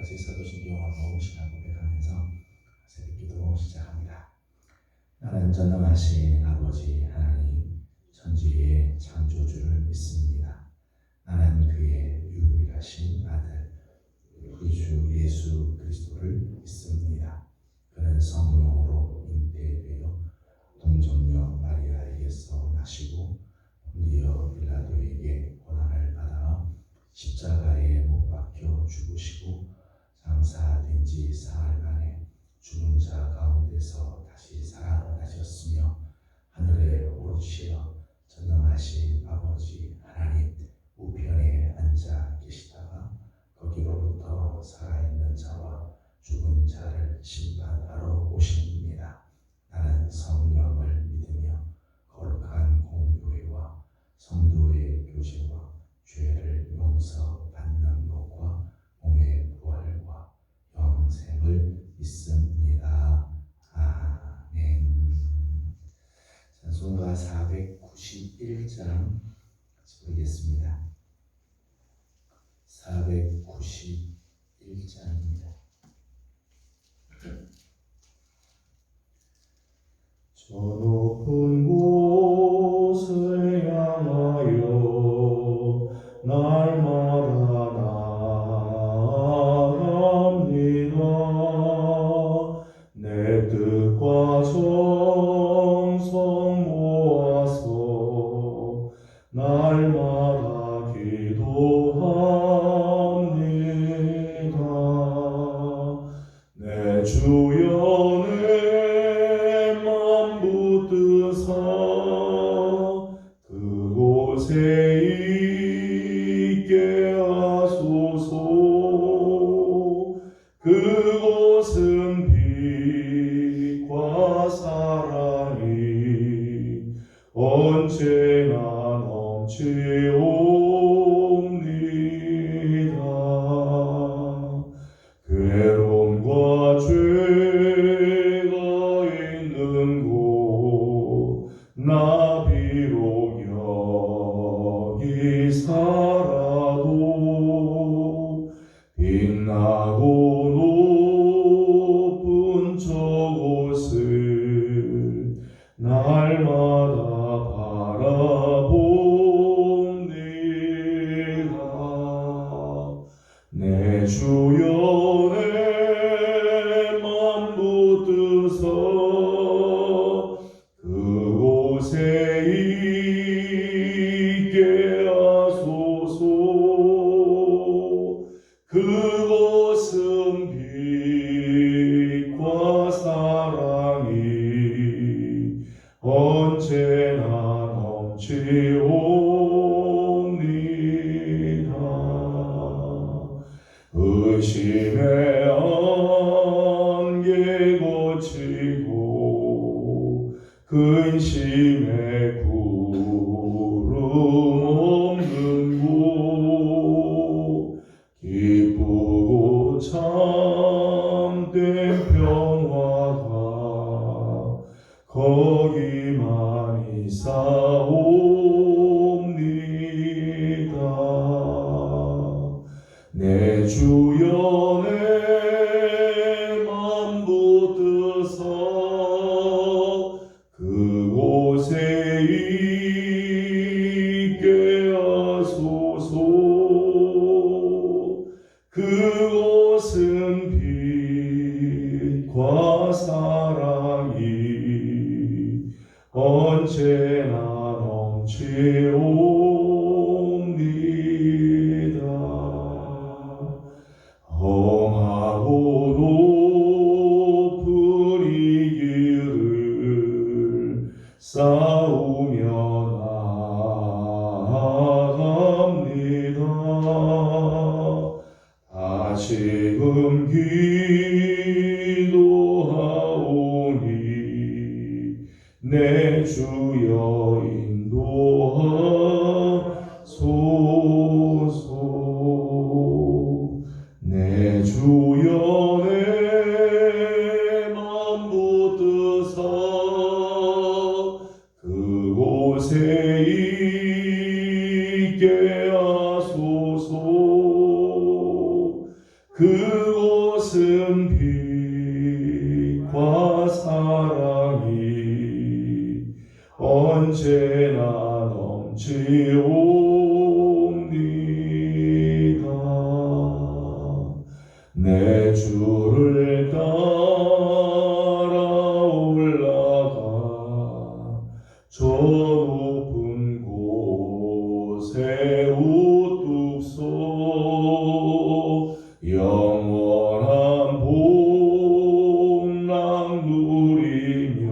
같이 사도신경 원고 신앙 고백하면서 새벽기도 시작합니다. 나는 전능하신 아버지 하나님 천지의 창조주를 믿습니다. 나는 그의 유일하신 아들 우리 주 예수 그리스도를 믿습니다. 그는 성령으로 잉태되어 동정녀 마리아에게서 나시고 본디오 빌라도에게 고난을 받아 십자가에 못 박혀 죽으시고 장사된 지 사흘 만에 죽은 자 가운데서 다시 살아나셨으며 하늘에 오르시어 전능하신 아버지 하나님 우편에 앉아 계시다가 거기로부터 살아있는 자와 죽은 자를 심판하러 오십니다. 나는 성령을 믿으며 거룩한 공교회와 성도의 교제와 죄를 용서받는 것과 몸의 부활과 영생을 믿습니다. 아멘. 찬송가 491장 같이 부르겠습니다. 491장입니다. 저 높은 곳을 향하여 날마다 나아갑니다. 내 뜻과 정성 모아서 날마다 기도합니다. 내 주여 내 맘 붙드사 그곳에 있게 하소서. 그곳은 빛과 사랑이 언제나 넘치옵니다. 괴로움과 죄가 있는 곳 나 비록 여기 살아도 빛나고 높은 저곳을 날마다 바라봅니다. 내 주여 내 맘 붙드사 그곳에 있게 하소서. 그곳은 빛과 사랑이 언제나 넘치옵니다. 의심의 안개 거치고 근심의 구름 없는 곳 기쁘고 참된 평화가 거기만 있사옵니다. 내 주여 내 맘 붙드사 그곳에 있게 하소서. 그곳은 빛과 사랑이 언제나 넘치옵니다. 험하고 높은 이 길을 싸우며 나아갑니다. 다시금 기도하오니 내 주여 인도하소서. 내 주여 내 맘 붙드사 그곳에 있게 하소서. 그 그곳은 빛과 사랑이 언제나 넘치옵니다. 내 주를 따라 올라가 저 높은 곳에 우뚝 서 영원한 복락 누리며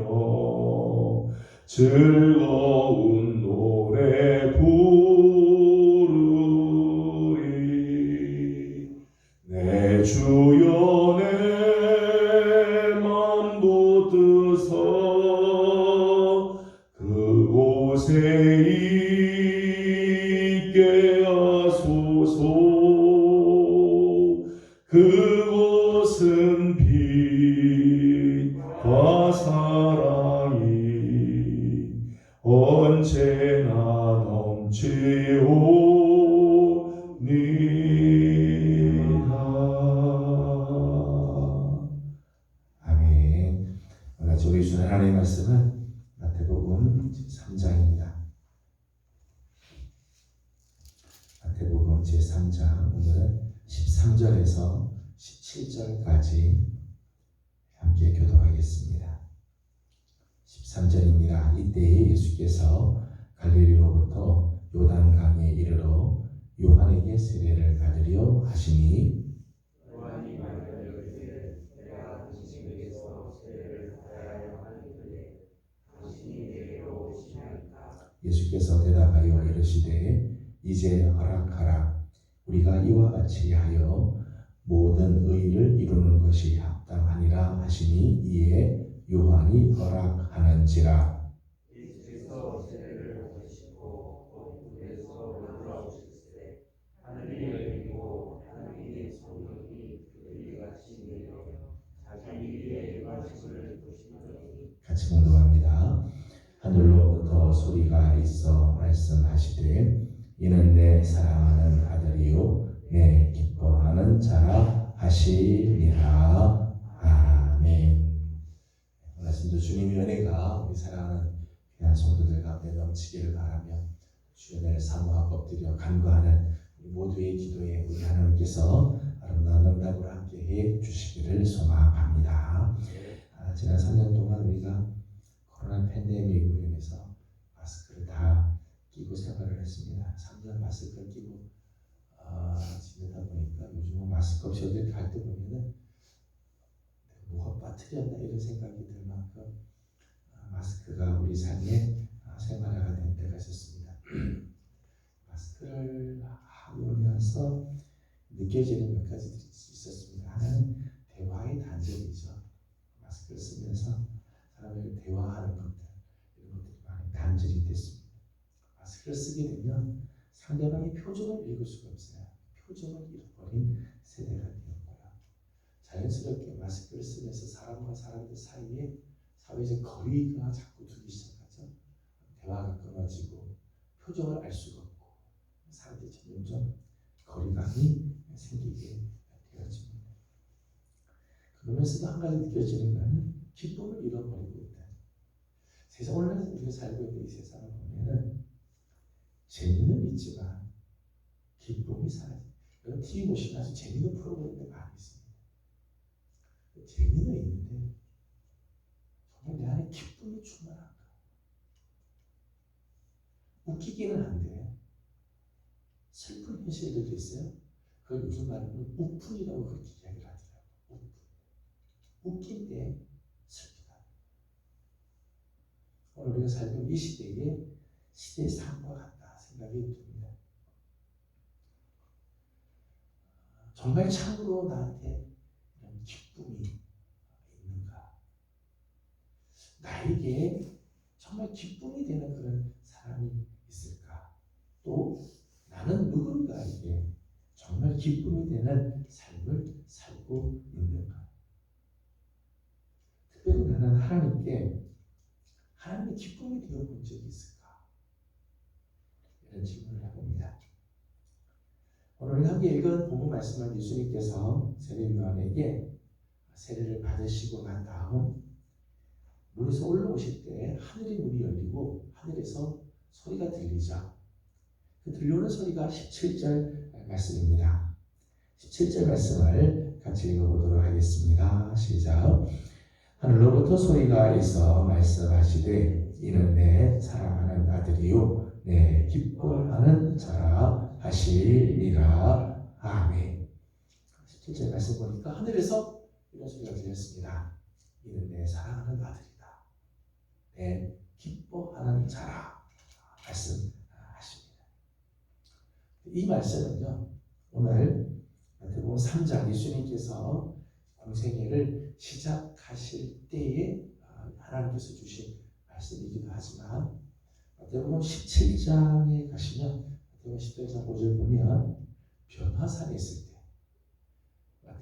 즐거운 노래 부르리. 내 주여 내 맘 붙드서 그곳에 있게 하소서. 그곳은 빛과 사랑이 언제나 넘치옵니다. 아멘. 오늘 우리 주신 하나님의 말씀은 마태복음 3장입니다. 마태복음 제3장 오늘은 13절에서 17절까지 함께 교독하겠습니다. 13절입니다. 이때에 예수께서 갈릴리로부터 요단강에 이르러 요한에게 세례를 받으려 하시니 요한이 말하기를 내가 당신에게서 세례를 받아야 하는데 당신이 내게로 오시나이까. 예수께서 대답하여 이르시되 이제 허락하라. 우리가 이와 같이 하여 모든 의를 이루는 것이 합당하니라 하시니 이에 요한이 허락하는지라. 예수께서 세례를 받으시고 곧 물에서 올라오실세 하늘이 열리고 하나님의 성령이 그들이 같이 내려 자기 위에 임하심을 보시더니. 같이 봉독합니다. 하늘로부터 소리가 있어 말씀하시되 이는 내 사랑하는 아들이요 내 기뻐하는 자라 하시니라. 아멘. 말씀도 주님의 은혜가 우리 사랑하는 귀한 성도들 가운데 넘치기를 바라며 주의 은혜를 사모하고 엎드려 간구하는 우리 모두의 기도에 우리 하나님께서 아름다운 응답으로 함께해 주시기를 소망합니다. 지난 3년 동안 우리가 코로나 팬데믹으로 인해서 마스크를 다 끼고 생활을 했습니다. 3년 마스크를 끼고 지내다 보니까 요즘은 마스크 없이 어딜 갈 때 보면은 뭐가 빠뜨렸나 이런 생각이 들 만큼 마스크가 우리 삶의 생활화가 된 때가 있었습니다. 마스크를 하고 나서 느껴지는 몇 가지들이 있었습니다. 하나는 대화의 단절이죠. 마스크를 쓰면서 사람에게 대화하는 것들 이런 것들이 많이 단절이 됐습니다. 마스크를 쓰게 되면 상대방의 표정을 읽을 수가 없어요. 표정을 잃어버린 세대가 되었고요. 자연스럽게 마스크를 쓰면서 사람과 사람들 사이에 사회적 거리가 자꾸 두기 시작하죠. 대화가 끊어지고 표정을 알 수가 없고 사람들이 점점 거리감이 생기게 되어집니다. 그러면서도 한 가지 느껴지는 것은 기쁨을 잃어버리고 있다. 세상 오늘 우리가 살고 있는 이 세상을 보면은 재미는 있지만 기쁨이 사라져. 여러분 TV 보시면 아주 재미있는 프로그램들 많이 있습니다. 재미는 있는데 정말 내 안에 기쁨이 충만한가? 웃기기는 한데 슬픈 현실들도 있어요. 그걸 요즘 말로는 우푼이라고 그렇게 이야기를 하더라고요. 우푼. 웃긴데 슬프다. 오늘 우리가 살고 있는 이 시대의 삶과 같다 생각이 듭니다. 정말 참으로 나한테 이런 기쁨이 있는가? 나에게 정말 기쁨이 되는 그런 사람이 있을까? 또 나는 누군가에게 정말 기쁨이 되는 삶을 살고 있는가? 특별히 나는 하나님의 기쁨이 되어 본 적이 있을까? 이런 질문을 해봅니다. 오늘 함께 읽은 본문 말씀은 예수님께서 세례 요한에게 세례를 받으시고 난 다음 물에서 올라오실 때 하늘의 문이 열리고 하늘에서 소리가 들리죠. 그 들려오는 소리가 17절 말씀입니다. 17절 말씀을 같이 읽어보도록 하겠습니다. 시작. 하늘로부터 소리가 있어 말씀하시되 이는 내 사랑하는 아들이요 내 기뻐하는 자라 하시리라. 아멘. 17절 말씀 보니까 하늘에서 이런 소리가 들렸습니다. 이는 내 사랑하는 아들이다. 내 기뻐하는 자라 말씀하십니다. 이 말씀은요, 오늘 마태복음 3장 예수님께서 공생애를 시작하실 때에 하나님께서 주신 말씀이기도 하지만 마태복음 17장에 가시면 마태복음 17장 5절 보면 변화산에 있을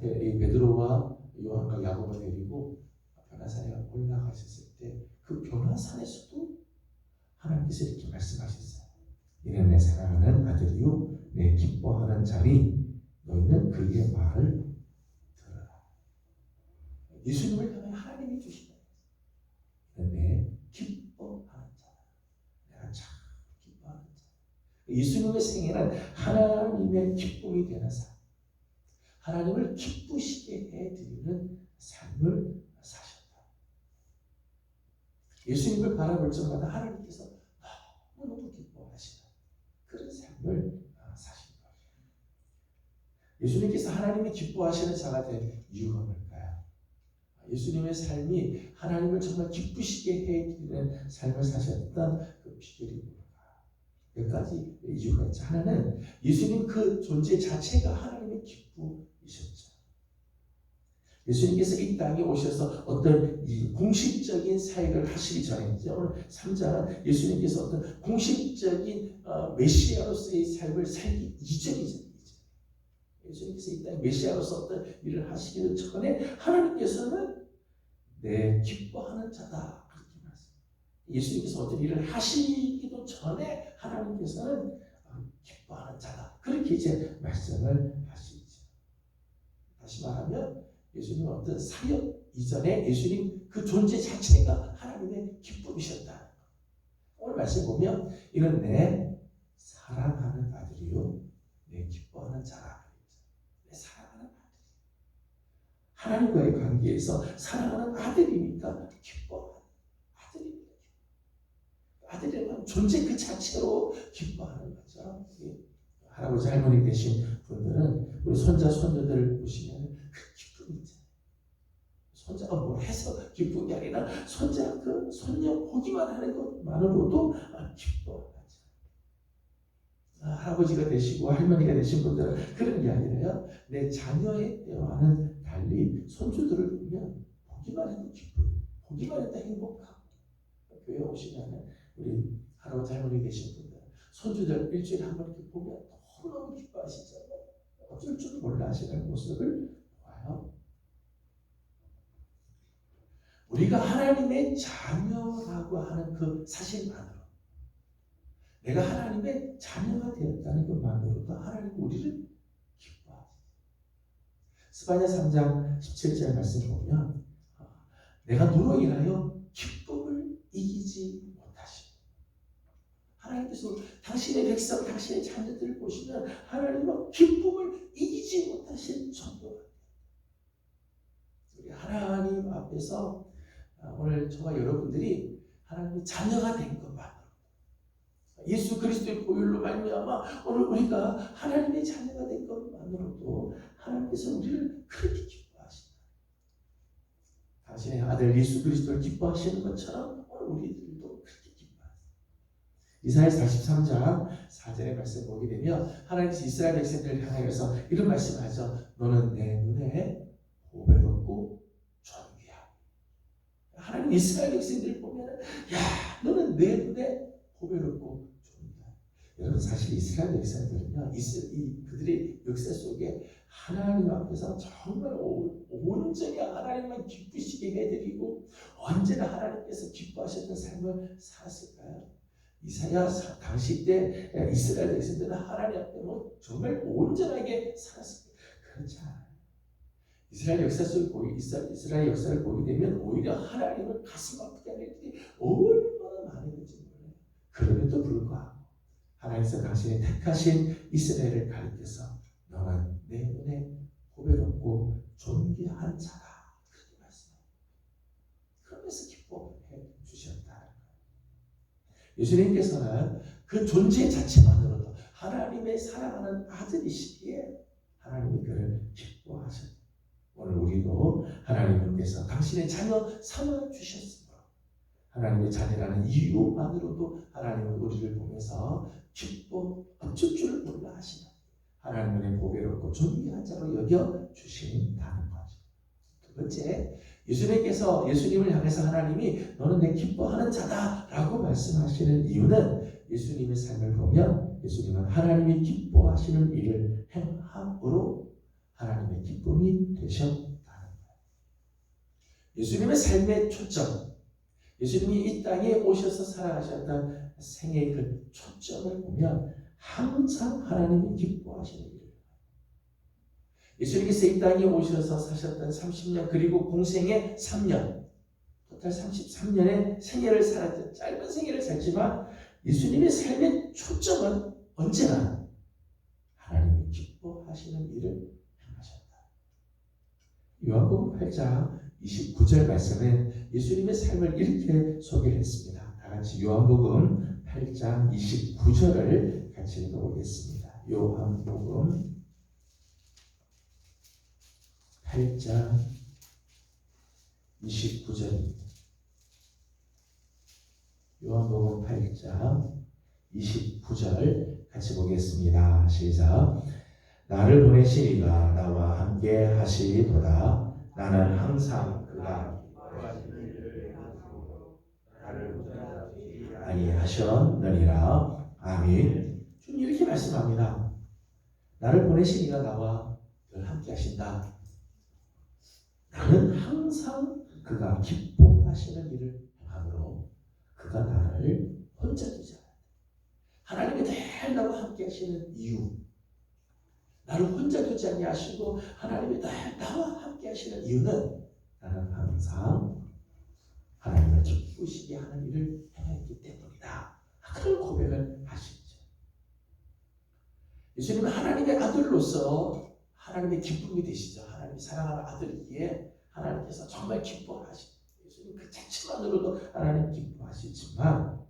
때 베드로와 요한과 야고보를 데리고 변화산에 올라가셨을 때 그 변화산에서도 하나님께서 이렇게 말씀하셨어요. 이는 내 사랑하는 아들이요 내 기뻐하는 자니 너희는 그의 말을 들어라. 예수님을 향해 하나님이 주신 내 기뻐하는 자다. 내가 참 기뻐하는 자. 예수님의 생애는 하나님의 기쁨이 되는 삶, 하나님을 기쁘시게 해드리는 삶을 사셨다. 예수님을 바라볼 적마다 하나님께서 너무너무 기뻐하시는 그런 삶을 사신 거예요. 예수님께서 하나님이 기뻐하시는 자가 된 이유가 뭘까요? 예수님의 삶이 하나님을 정말 기쁘시게 해드리는 삶을 사셨던 그 비결이 뭘까? 몇 가지 이유가 있죠. 하나는 예수님 그 존재 자체가 하나님의 기쁨이셨죠. 예수님께서 이 땅에 오셔서 어떤 이 공식적인 사역을 하시기 전에 오늘 3장은 예수님께서 어떤 공식적인 메시아로서의 삶을 살기 이전이죠. 예수님께서 이 땅에 메시아로서 어떤 일을 하시기 전에 하나님께서는 내 기뻐하는 자다 그렇게 말씀합니다. 예수님께서 어떤 일을 하시기도 전에 하나님께서는 기뻐하는 자다 그렇게 이제 말씀을 하시죠. 다시 말하면 예수님은 어떤 사역 이전에 예수님 그 존재 자체가 하나님의 기쁨이셨다. 오늘 말씀 보면 이는 내 사랑하는 아들이요 내 기뻐하는 자라. 내 사랑하는 아들이. 하나님과의 관계에서 사랑하는 아들이니까 기뻐하는 아들입니다. 아들이라는 존재 그 자체로 기뻐하는 거죠. 할아버지 할머니 되신 분들은 우리 손자 손녀들을 보시면 그 기쁨이 있잖아요. 손자가 뭘 해서 기쁜 게 아니라 손자 그 손녀 보기만 하는 것만으로도 기뻐하죠. 할아버지가 되시고 할머니가 되신 분들은 그런 게 아니라요. 내 자녀의 때와는 달리 손주들을 보면 보기만 해도 기뻐요. 보기만 해도 행복하고. 교회 오시면 우리 할아버지 할머니 되신 분들 손주들 일주일에 한 번 이렇게 보면 너무너무 기뻐하시잖아요. 어쩔 줄 몰라 하시는 모습을 봐요. 우리가 하나님의 자녀라고 하는 그 사실만으로 내가 하나님의 자녀가 되었다는 것만으로도 하나님 우리를 기뻐하시죠. 스바냐 3장 17절 말씀 보면 내가 너로 인하여 기쁨을 이기지 못하시고 하나님께서 당신의 백성, 당신의 자녀들을 보시면 하나님은 기쁨을 이기지 못하실 정도가 우리 하나님 앞에서 오늘 저와 여러분들이 하나님의 자녀가 된 것만으로 예수 그리스도의 보혈로 말미암아 오늘 우리가 하나님의 자녀가 된 것만으로도 하나님께서 우리를 그렇게 기뻐하신다. 당신의 아들 예수 그리스도를 기뻐하시는 것처럼 오늘 우리들도 그렇게 기뻐하신다. 이사야 43장 4절의 말씀 보게 되면 하나님께서 이스라엘 백성들을 향하여서 이런 말씀을 하죠. 너는 내 눈에 보배롭고 존귀하고. 하나님 이스라엘 백성들을 보면 야 너는 내 눈에 보배롭고 존귀하고. 여러분 사실 이스라엘 백성들은요 그들의 역사 속에 하나님 앞에서 정말 온전히 하나님만 기쁘시게 해드리고 언제나 하나님께서 기뻐하셨던 삶을 살았을까요? 이사야 당시 때 이스라엘 백성들은 하나님 앞에 정말 온전하게 살았습니다. 그렇지 않아요. 이스라엘 역사를 보게 되면 오히려 하나님을 가슴 아프게 하는 일들이 얼마나 많은지 몰라요. 그럼에도 불구하고 하나님께서 당신이 택하신 이스라엘을 가리켜서 너는 내 눈에 보배롭고 존귀한 자다. 그렇게 말씀해요. 그러면서 기뻐해 주셨다는 거예요. 예수님께서는 그 존재 자체만으로도 하나님의 사랑하는 아들이시기에 하나님이 그를 기뻐하셨다. 오늘 우리도 하나님께서 당신의 자녀 삼아주셨으므로 하나님의 자녀라는 이유만으로도 하나님은 우리를 보면서 기뻐 어쩔 줄 몰라 하시는 하나님의 보배롭고 존귀한 자로 여겨주신다는 거죠. 두 번째, 예수님을 향해서 하나님이 너는 내 기뻐하는 자다 라고 말씀하시는 이유는 예수님의 삶을 보면 예수님은 하나님이 기뻐하시는 일을 행함으로 하나님의 기쁨이 되셨다는 거예요. 예수님의 삶의 초점, 예수님이 이 땅에 오셔서 살아가셨던 생애의 그 초점을 보면 항상 하나님이 기뻐하시는 일을 예수님께서 이 땅에 오셔서 사셨던 30년 그리고 공생의 3년 토탈 33년의 생애를 살았던 짧은 생애를 살지만 예수님의 삶의 초점은 언제나 하나님이 기뻐하시는 일을 요한복음 8장 29절 말씀은 예수님의 삶을 이렇게 소개를 했습니다. 다 같이 요한복음 8장 29절을 같이 읽어보겠습니다. 요한복음 8장 29절입니다. 요한복음 8장 29절 같이 보겠습니다. 시작. 나를 보내신 이가 나와 함께 하시리도다. 나는 항상 그가 기뻐하시는 일을 행하시고 나를 붙잡지 아니하셨느니라. 아멘. 주님 이렇게 말씀합니다. 나를 보내신 이가 나와 늘 함께 하신다. 나는 항상 그가 기뻐하시는 일을 행함으로 그가 나를 혼자 두지 않아요. 하나님이 늘 나와 함께 하시는 이유, 나를 혼자 두지 아니하시고 하나님이 나와 함께 하시는 이유는 나는 항상 하나님을 기쁘시게 하는 일을 행했기 때문이다. 그런 고백을 하시죠. 예수님은 하나님의 아들로서 하나님의 기쁨이 되시죠. 하나님이 사랑하는 아들이기에 하나님께서 정말 기뻐하시죠. 예수님 그 자체만으로도 하나님 기뻐하시지만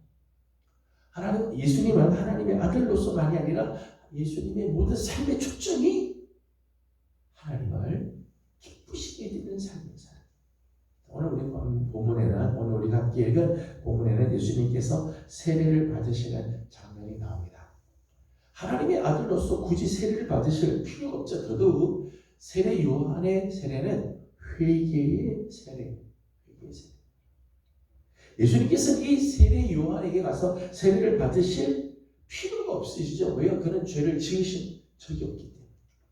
예수님은 하나님의 아들로서만이 아니라 예수님의 모든 삶의 초점이 하나님을 기쁘시게 되는 삶을 살아요. 오늘 우리가 함께 읽은 본문에는 예수님께서 세례를 받으시는 장면이 나옵니다. 하나님의 아들로서 굳이 세례를 받으실 필요가 없죠. 더더욱 세례 요한의 세례는 회개의 세례. 예수님께서는 이 세례 요한에게 가서 세례를 받으실 필요가 없으시죠. 왜요? 그는 죄를 지으신 적이 없기 때문에.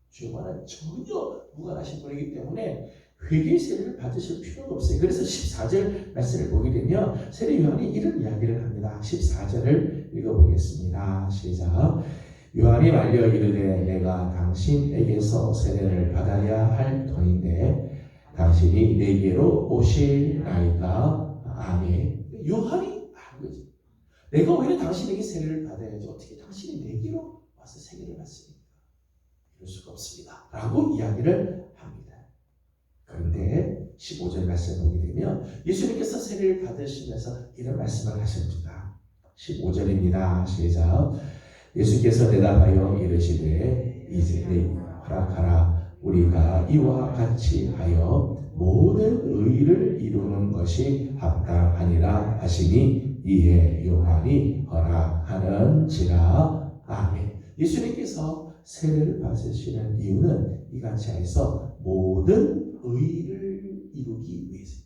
죄와는 전혀 무관하신 분이기 때문에 회개의 세례를 받으실 필요가 없어요. 그래서 14절 말씀을 보게 되면 세례 요한이 이런 이야기를 합니다. 14절을 읽어보겠습니다. 시작. 요한이 말려 이르되 내가 당신에게서 세례를 받아야 할 터인데 당신이 내게로 오실나이까. 아멘. 요한이 한 거죠. 내가 오히려 당신에게 세례를 받아야지 어떻게 당신이 내게로 와서 세례를 받습니까? 이럴 수가 없습니다. 라고 이야기를 합니다. 그런데 15절 말씀을 보게 되면 예수님께서 세례를 받으시면서 이런 말씀을 하십니다. 15절입니다. 시작. 예수께서 대답하여 이르시되 이제 허락하라. 우리가 이와 같이 하여 모든 의를 이루는 것이 합당하니라 하시니 이에 요한이 허락하는지라. 아멘. 예수님께서 세례를 받으시는 이유는 이같이 해서 모든 의를 이루기 위해서죠.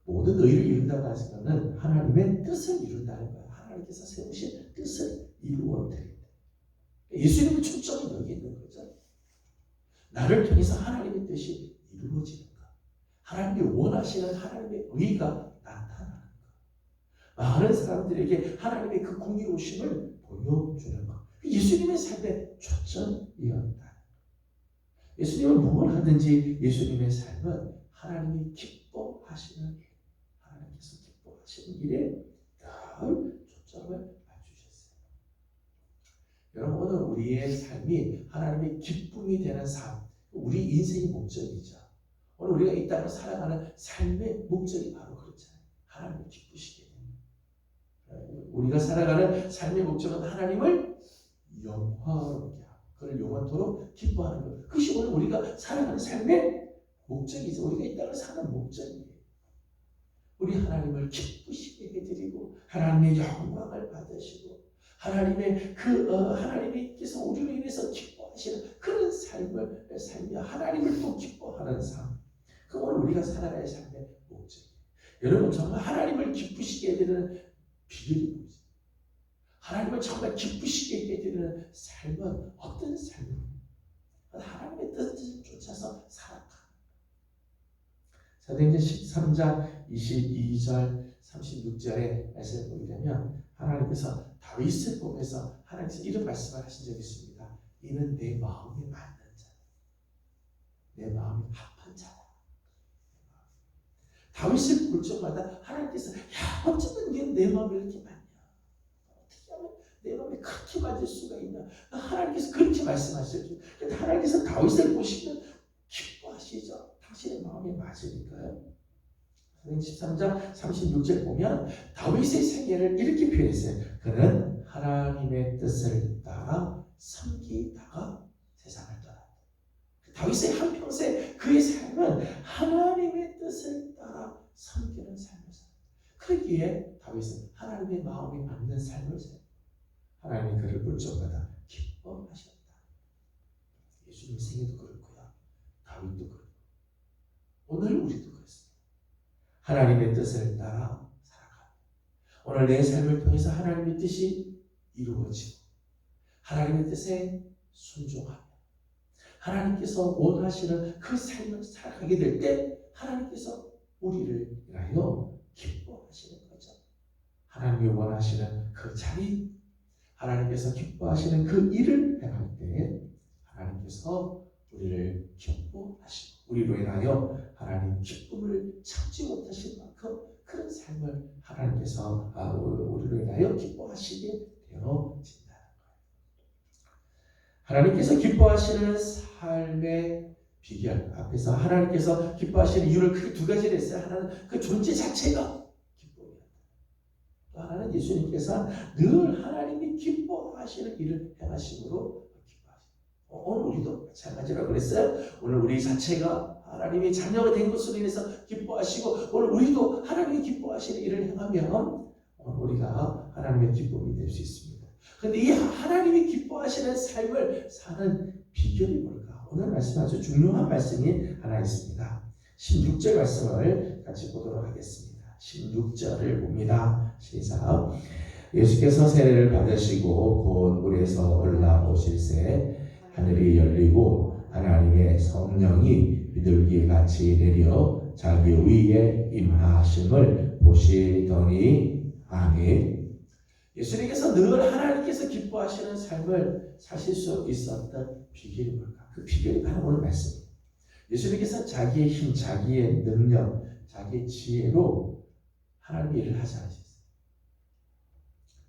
모든 의를 이룬다고 하는 것은 하나님의 뜻을 이룬다는 거예요. 하나님께서 세우신 뜻을 이루어 드립니다. 예수님의 초점은 여기 있는 거죠. 나를 통해서 하나님의 뜻이 이루어지는 것. 하나님이 원하시는 하나님의 의가 나타나는 것. 많은 사람들에게 하나님의 그 공의로우심을 보여주는 것. 예수님의 삶의 초점이었다. 예수님은 뭘 하든지 예수님의 삶은 하나님이 기뻐하시는 일, 하나님께서 기뻐하시는 일에 늘 초점을 맞추셨어요. 여러분, 오늘 우리의 삶이 하나님의 기쁨이 되는 삶, 우리 인생의 목적이죠. 오늘 우리가 이 땅을 살아가는 삶의 목적이 바로 그렇잖아요. 하나님을 기쁘시게 됩니다. 우리가 살아가는 삶의 목적은 하나님을 영화롭게 하고 그를 영원토록 기뻐하는 것. 그것이 오늘 우리가 살아가는 삶의 목적이죠. 우리가 이 땅을 사는 목적이에요. 우리 하나님을 기쁘시게 해드리고 하나님의 영광을 받으시고 하나님의 하나님께서 우리로 인해서 기뻐하시는 그런 삶을 살며 하나님을 또 기뻐하는 삶. 그 오늘 우리가 살아가야 할 삶의 목적이에요. 여러분, 정말 하나님을 기쁘시게 해드리는 비결이 뭐죠? 하나님을 정말 기쁘시게 해드리는 삶은 어떤 삶입니까? 하나님의 뜻을 쫓아서 살아가. 사도행전 13장 22절 36절의 말씀을 보게 되면 하나님께서 다윗을 보면서 하나님께서 이런 말씀을 하신 적이 있습니다. 이는 내 마음에 맞는 자다. 내 마음에 합한 자다. 다윗을 볼 적마다 하나님께서 어쩌면 이게 내 마음에 이렇게 맞냐? 어떻게 하면 내 마음에 그렇게 맞을 수가 있냐? 하나님께서 그렇게 말씀하셨죠. 하나님께서 다윗을 보시면 기뻐하시죠. 당신의 마음에 맞으니까요. 13장 36절 보면 다윗의 생애를 이렇게 표현했어요. 그는 하나님의 뜻을 따라 섬기다가 세상을 떠났다. 다윗의 한평생 그의 삶은 하나님의 뜻을 따라 섬기는 삶을 살았다. 그러기에 다윗은 하나님의 마음에 맞는 삶을 살았다. 하나님이 그를 볼 적마다 기뻐하셨다. 예수님 생애도 그렇고요. 다윗도 그렇고 오늘 우리도 그렇습니다. 하나님의 뜻을 따라 살아가고 오늘 내 삶을 통해서 하나님의 뜻이 이루어지고 하나님의 뜻에 순종하며 하나님께서 원하시는 그 삶을 살아가게 될 때 하나님께서 우리를 위하여 기뻐하시는 거죠. 하나님이 원하시는 그 자리, 하나님께서 기뻐하시는 그 일을 행할 때 하나님께서 우리를 기뻐하시고 우리로 인하여 하나님 기쁨을 참지 못하실 만큼 그런 삶을 하나님께서 우리로 인하여 기뻐하시게 되어진다는 거예요. 하나님께서 기뻐하시는 삶의 비결 앞에서 하나님께서 기뻐하시는 이유를 크게 두 가지를 했어요. 하나는 그 존재 자체가 기쁨이었다. 또 하나는 예수님께서 늘 하나님이 기뻐하시는 일을 행하심으로 오늘 우리도 마찬가지라고 그랬어요. 오늘 우리 자체가 하나님의 자녀가 된 것으로 인해서 기뻐하시고 오늘 우리도 하나님이 기뻐하시는 일을 행하면 오늘 우리가 하나님의 기쁨이 될 수 있습니다. 그런데 이 하나님이 기뻐하시는 삶을 사는 비결이 뭘까? 오늘 말씀 아주 중요한 말씀이 하나 있습니다. 16절 말씀을 같이 보도록 하겠습니다. 16절을 봅니다. 시작. 예수께서 세례를 받으시고 곧 물에서 올라오실새 하늘이 열리고 하나님의 성령이 비둘기같이 내려 자기 위에 임하심을 보시더니 아멘. 예수님께서 늘 하나님께서 기뻐하시는 삶을 사실 수 있었던 비결이 뭘까? 그 비결이 바로 오늘 말씀입니다. 예수님께서 자기의 힘, 자기의 능력, 자기의 지혜로 하나님의 일을 하지 않으셨어요.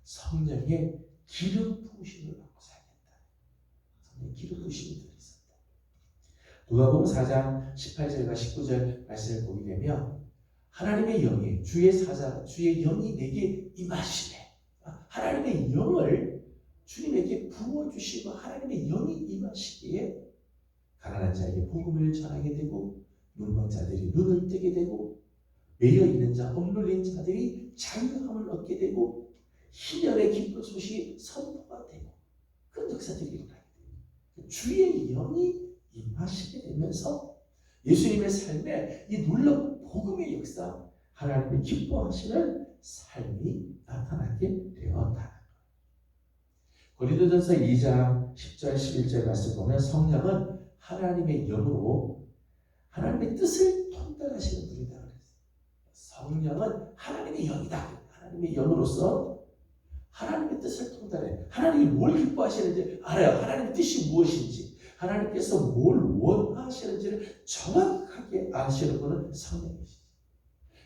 성령의 기름 부으심을 받고 살겠다. 성령의 기름 부으심이 들어있었다. 누가복음 4장 18절과 19절 말씀을 보게 되면 하나님의 영이 주의 사자, 주의 영이 내게 임하시네. 하나님의 영을 주님에게 부어주시고 하나님의 영이 임하시기에 가난한 자에게 복음을 전하게 되고 눈먼 자들이 눈을 뜨게 되고 매여 있는 자, 억눌린 자들이 자유함을 얻게 되고 희년의 기쁜 소식이 선포가 되고 그런 역사들이 일어나게 됩니다. 주의 영이 임하시게 되면서 예수님의 삶에 이 놀라운 복음의 역사, 하나님이 기뻐하시는 삶이 나타나게 되었다는 거예요. 고린도전서 2장 10절 11절 말씀 보면 성령은 하나님의 영으로 하나님의 뜻을 통달하시는 분이다 그랬어요. 성령은 하나님의 영이다. 하나님의 영으로서 하나님의 뜻을 통달해 하나님이 뭘 기뻐하시는지 알아요. 하나님의 뜻이 무엇인지 하나님께서 뭘 원하시는지를 정확하게 아시는 분은 성령이시죠.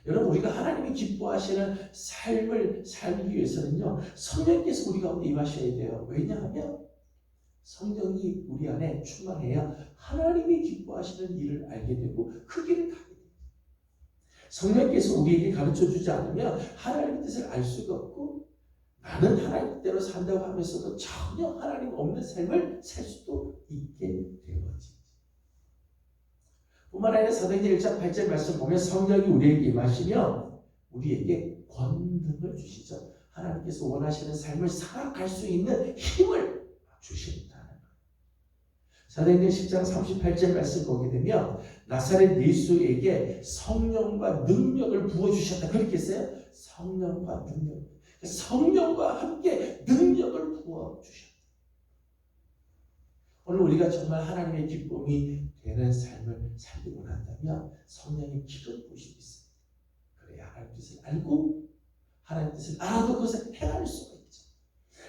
여러분 우리가 하나님이 기뻐하시는 삶을 살기 위해서는요. 성령께서 우리 가운데 임하셔야 돼요. 왜냐하면 성령이 우리 안에 충만해야 하나님이 기뻐하시는 일을 알게 되고 그 길을 가게 됩니다. 성령께서 우리에게 가르쳐주지 않으면 하나님의 뜻을 알 수가 없고 나는 하나님 뜻대로 산다고 하면서도 전혀 하나님 없는 삶을 살 수도 있게 되어지죠. 뿐만 아니라 사도행전 1장 8절 말씀 보면 성령이 우리에게 임하시면 우리에게 권능을 주시죠. 하나님께서 원하시는 삶을 살아갈 수 있는 힘을 주신다는 거예요. 사도행전 10장 38절 말씀 보게 되면 나사렛 예수에게 성령과 능력을 부어주셨다. 그렇게 했어요. 성령과 능력. 성령과 함께 능력을 부어주셨다. 오늘 우리가 정말 하나님의 기쁨이 되는 삶을 살기 원한다면 성령의 기름 부으심이 있습니다. 그래야 하나님 뜻을 알고 하나님 뜻을 알아도 그것을 행할 수가 있죠.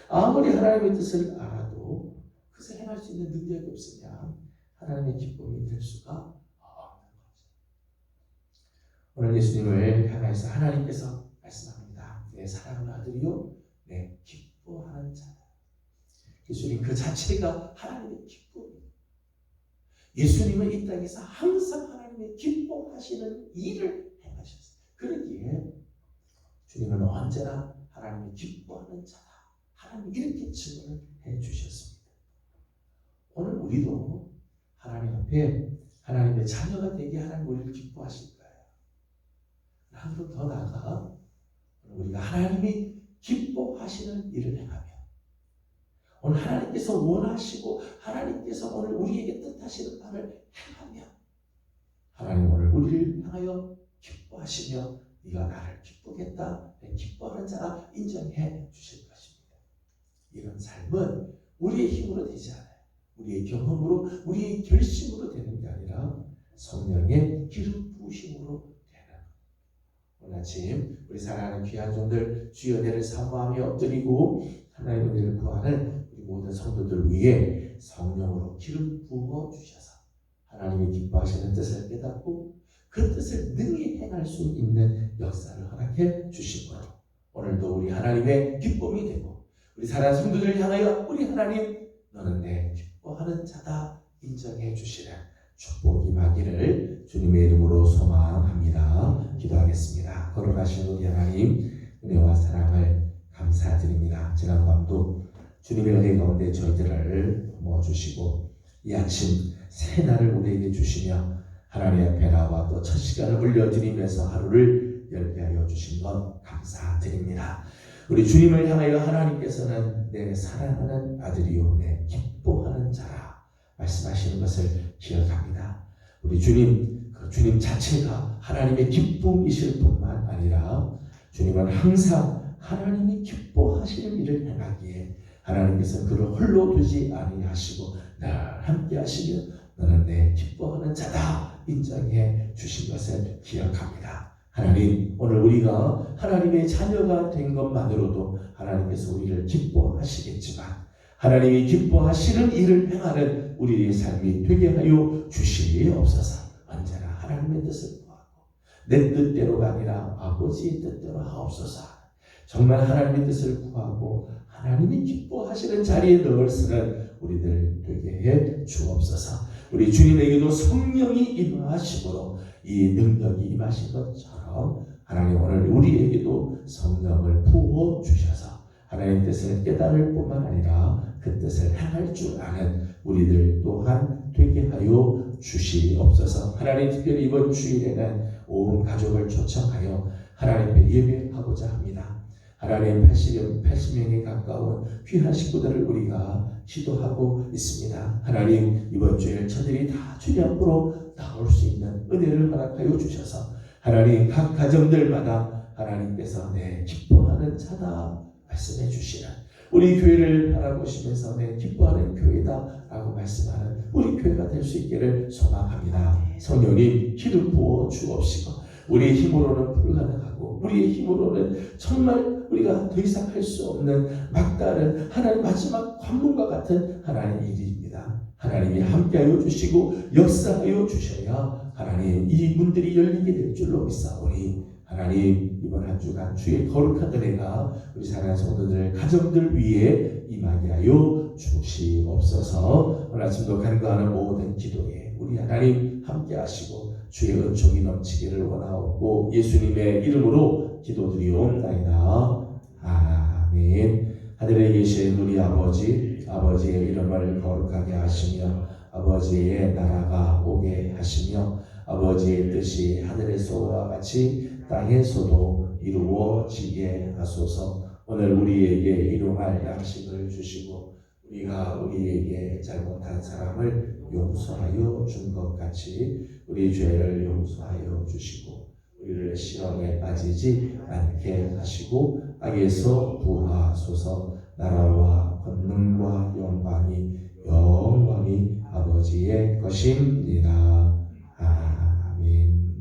아무리 하나님의 뜻을 알아도 그것을 행할 수 있는 능력이 없으면 하나님의 기쁨이 될 수가 없는 거죠. 오늘 예수님을 향해서 하나님께서 말씀합니다. 내 사랑하는 아들이요 내 기뻐하는 자다. 예수님 그 자체가 하나님의 기쁨이에요. 예수님은 이 땅에서 항상 하나님의 기뻐하시는 일을 행하셨어요. 그러기에 주님은 언제나 하나님이 기뻐하는 자다. 하나님 이렇게 증언을 해주셨습니다. 오늘 우리도 하나님 앞에 하나님의 자녀가 되게 하나님 우리를 기뻐하실 거예요. 한 걸음 더 나아가 우리가 하나님이 기뻐하시는 일을 행하며 오늘 하나님께서 원하시고 하나님께서 오늘 우리에게 뜻하시는 바를 행하며 하나님 오늘 우리를 향하여 기뻐하시며 네가 나를 기쁘겠다 기뻐하는 자라 인정해 주실 것입니다. 이런 삶은 우리의 힘으로 되지 않아요. 우리의 경험으로 우리의 결심으로 되는 게 아니라 성령의 기름 부으심으로 되는 것. 오늘 아침 우리 사랑하는 귀한 종들 주의 은혜를 사모하며 엎드리고 하나님의 은혜를 구하는 모든 성도들 위해 성령으로 기름 부어 주셔서 하나님이 기뻐하시는 뜻을 깨닫고 그 뜻을 능히 행할 수 있는 역사를 허락해 주시고 오늘도 우리 하나님의 기쁨이 되고 우리 사랑하는 성도들을 향하여 우리 하나님 너는 내 기뻐하는 자다 인정해 주시는 축복이 임하기를 주님의 이름으로 소망합니다. 기도하겠습니다. 거룩하신 우리 하나님 은혜와 사랑을 감사드립니다. 지난 밤도 주님의 은혜 가운데 저희들을 모아주시고 이 아침 새 날을 우리에게 주시며 하나님 앞에 나와 또 첫 시간을 올려드리면서 하루를 열게 하여 주신 것 감사드립니다. 우리 주님을 향하여 하나님께서는 내 사랑하는 아들이요 내 기뻐하는 자라 말씀하시는 것을 기억합니다. 우리 주님 그 주님 자체가 하나님의 기쁨이실 뿐만 아니라 주님은 항상 하나님이 기뻐하시는 일을 행하기에 하나님께서 그를 홀로 두지 아니하시고 늘 함께 하시며 너는 내 기뻐하는 자다 인정해 주신 것을 기억합니다. 하나님 오늘 우리가 하나님의 자녀가 된 것만으로도 하나님께서 우리를 기뻐하시겠지만 하나님이 기뻐하시는 일을 행하는 우리의 삶이 되게 하여 주시옵소서. 언제나 하나님의 뜻을 구하고 내 뜻대로가 아니라 아버지의 뜻대로 하옵소서. 정말 하나님의 뜻을 구하고 하나님이 기뻐하시는 자리에 늘 서는 우리들 되게 해 주옵소서. 우리 주님에게도 성령이 임하심으로 이 능력이 임하신 것처럼 하나님 오늘 우리에게도 성령을 부어 주셔서 하나님 뜻을 깨달을 뿐만 아니라 그 뜻을 행할 줄 아는 우리들 또한 되게 하여 주시옵소서. 하나님 특별히 이번 주일에는 온 가족을 초청하여 하나님 앞에 예배하고자 합니다. 하나님 80명에 가까운 귀한 식구들을 우리가 기도하고 있습니다. 하나님 이번 주일 저들이 다 주님 앞으로 나올 수 있는 은혜를 허락하여 주셔서 하나님 각 가정들마다 하나님께서 내 기뻐하는 자다 말씀해 주시는 우리 교회를 바라보시면서 내 기뻐하는 교회다 라고 말씀하는 우리 교회가 될 수 있기를 소망합니다. 성령님 기름 부어 주옵시고 우리의 힘으로는 불가능하고 우리의 힘으로는 정말 우리가 더 이상 할 수 없는 막다른 하나님 마지막 관문과 같은 하나님의 일입니다. 하나님이 함께하여 주시고 역사하여 주셔야 하나님 이 문들이 열리게 될 줄로 믿사오니 하나님 이번 한 주간 주의 거룩한 은혜가 우리 사랑하는 성도들 가정들 위에 임하게 하여 주시옵소서. 오늘 아침도 간구하는 모든 기도에 우리 하나님 함께 하시고 주의 은총이 넘치기를 원하옵고 예수님의 이름으로 기도드리옵나이다. 아멘. 하늘에 계신 우리 아버지의 이름을 거룩하게 하시며 아버지의 나라가 오게 하시며 아버지의 뜻이 하늘에서와 같이 땅에서도 이루어지게 하소서. 오늘 우리에게 일용할 양식을 주시고 우리가 우리에게 잘못한 사람을 용서하여 준 것 같이 우리 죄를 용서하여 주시고 우리를 시험에 빠지지 않게 하시고 악에서 구하소서. 나라와 권능과 영광이 영원히 아버지의 것입니다. 아멘.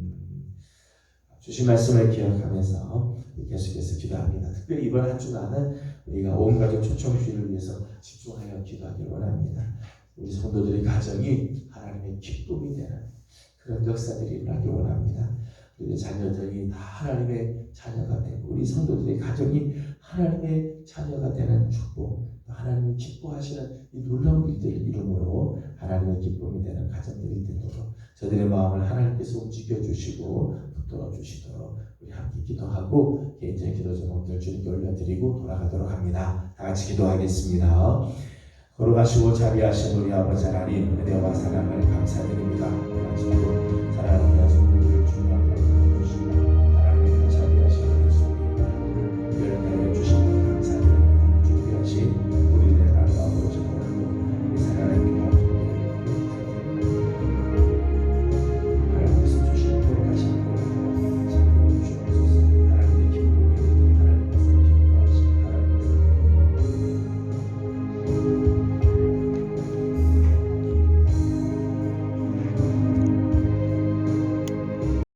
주신 말씀을 기억하면서 계속해서 기도합니다. 특별히 이번 한 주간은 우리가 온 가족 초청주의를 위해서 집중하여 기도하길 원합니다. 우리 성도들의 가정이 하나님의 기쁨이 되는 그런 역사들이 일어나길 원합니다. 우리 자녀들이 다 하나님의 자녀가 되고 우리 성도들의 가정이 하나님의 자녀가 되는 축복, 하나님이 기뻐하시는 이 놀라운 일들을 이름으로 하나님의 기쁨이 되는 가정들이 되도록 저들의 마음을 하나님께서 움직여 주시고 붙들어 주시도록 우리 함께 기도하고 개인적인 기도 제목들 주님께 올려드리고 돌아가도록 합니다. 다 같이 기도하겠습니다. 걸어가시고 자비하신 우리 아버지 하나님, 은혜와